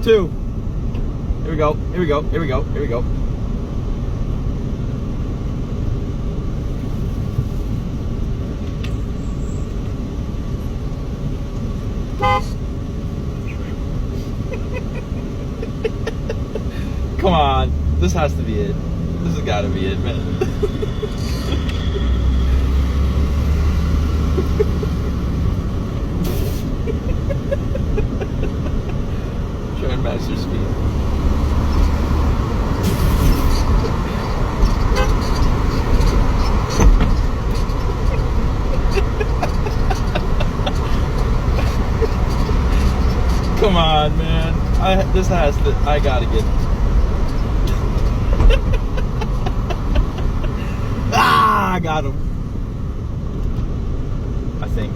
2. Here we go. Here we go. Here we go. Here we go. Come on. This has to be it. This has got to be it, man. Try and match your speed. Come on, man. I gotta get. I got him. I think.